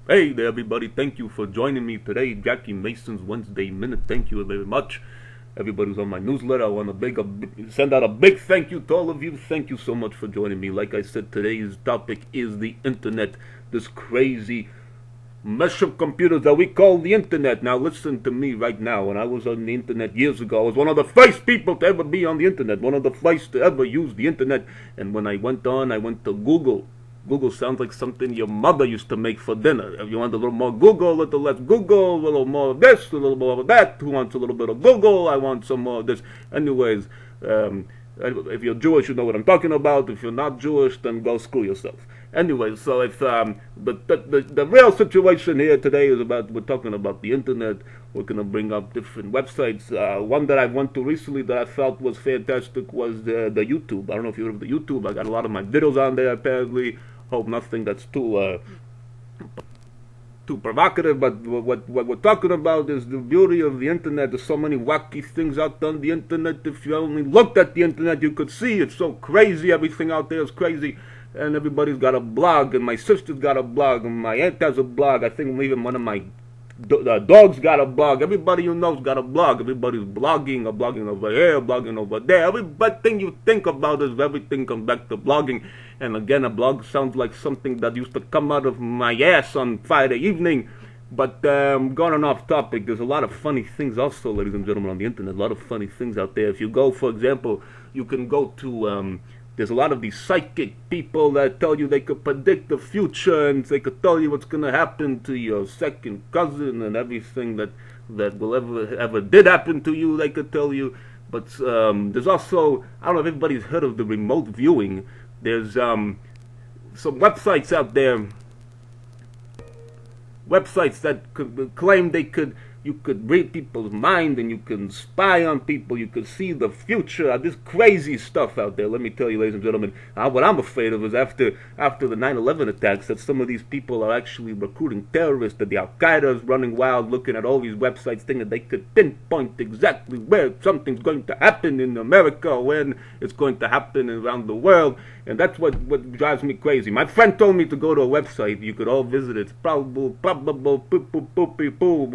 Hey there, everybody. Thank you for joining me today. Jackie Mason's Wednesday Minute. Thank you very much. Everybody who's on my newsletter, I want to send out a big thank you to all of you. Thank you so much for joining me. Like I said, today's topic is the internet. This crazy mesh of computers that we call the internet. Now, listen to me right now. When I was on the internet years ago, I was one of the first people to ever be on the internet, one of the first to ever use the internet. And when I went on, I went to Google. Google sounds like something your mother used to make for dinner. If you want a little more Google, a little less Google, a little more of this, a little more of that. Who wants a little bit of Google? I want some more of this. Anyways, if you're Jewish, you know what I'm talking about. If you're not Jewish, then go screw yourself. Anyway, so if but the real situation here today is about we're talking about the internet. We're gonna bring up different websites. One that I went to recently that I felt was fantastic was the YouTube. I don't know if you heard of the YouTube. I got a lot of my videos on there apparently. Hope nothing that's too provocative, but what we're talking about is the beauty of the internet. There's so many wacky things out there on the internet. If you only looked at the internet, you could see it's so crazy. Everything out there is crazy, and everybody's got a blog. And my sister's got a blog, and my aunt has a blog. I think even one of my dog's got a blog. Everybody you know's got a blog. Everybody's blogging, or blogging over here, blogging over there. Everything you think about is everything comes back to blogging. And again, a blog sounds like something that used to come out of my ass on Friday evening. But going on off topic, there's a lot of funny things also, ladies and gentlemen, on the internet. A lot of funny things out there. If you go, for example, you can go to there's a lot of these psychic people that tell you they could predict the future and they could tell you what's going to happen to your second cousin and everything that will ever did happen to you. They could tell you. But there's also, I don't know if everybody's heard of the remote viewing. There's some websites out there, websites that could claim you could read people's mind and you can spy on people. You could see the future. This crazy stuff out there. Let me tell you, ladies and gentlemen, what I'm afraid of is after the 9/11 attacks, that some of these people are actually recruiting terrorists. That the Al Qaeda is running wild, looking at all these websites, thinking they could pinpoint exactly where something's going to happen in America, when it's going to happen around the world. And that's what drives me crazy. My friend told me to go to a website. You could all visit it. It's probable,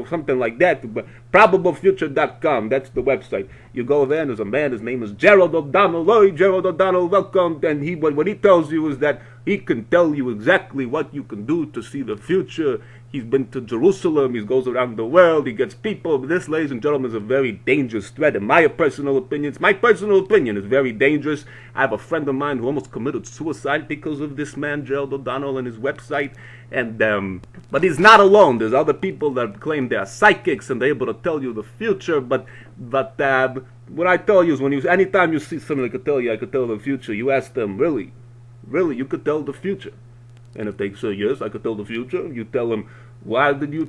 something like that. But probablefuture.com. That's the website. You go there and there's a man. His name is Gerald O'Donnell. Hey, Gerald O'Donnell, welcome. And what he tells you is that he can tell you exactly what you can do to see the future. He's been to Jerusalem. He goes around the world. He gets people. This, ladies and gentlemen, is a very dangerous threat. In my personal opinion, is very dangerous. I have a friend of mine who almost committed suicide because of this man, Gerald O'Donnell, and his website. And but he's not alone. There's other people that claim they're psychics and they're able to tell you the future. But what I tell you is anytime you see something that could tell you, I could tell the future. You ask them, really, you could tell the future. And if they say yes, I could tell the future, you tell them, why did you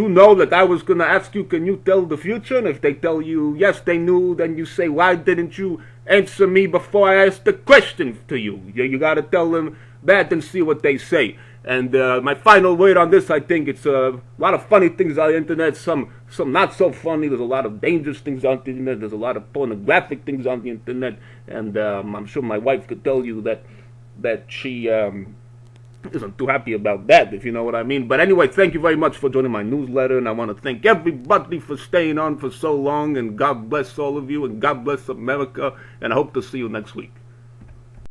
know that I was gonna ask you, can you tell the future? And if they tell you yes, they knew, then you say, why didn't you answer me before I asked the question to you? You gotta tell them that and see what they say. And my final word on this, I think it's a lot of funny things on the internet, some not so funny. There's a lot of dangerous things on the internet. There's a lot of pornographic things on the internet. And I'm sure my wife could tell you that she isn't too happy about that, if you know what I mean. But anyway, thank you very much for joining my newsletter, and I want to thank everybody for staying on for so long, and God bless all of you, and God bless America, and I hope to see you next week.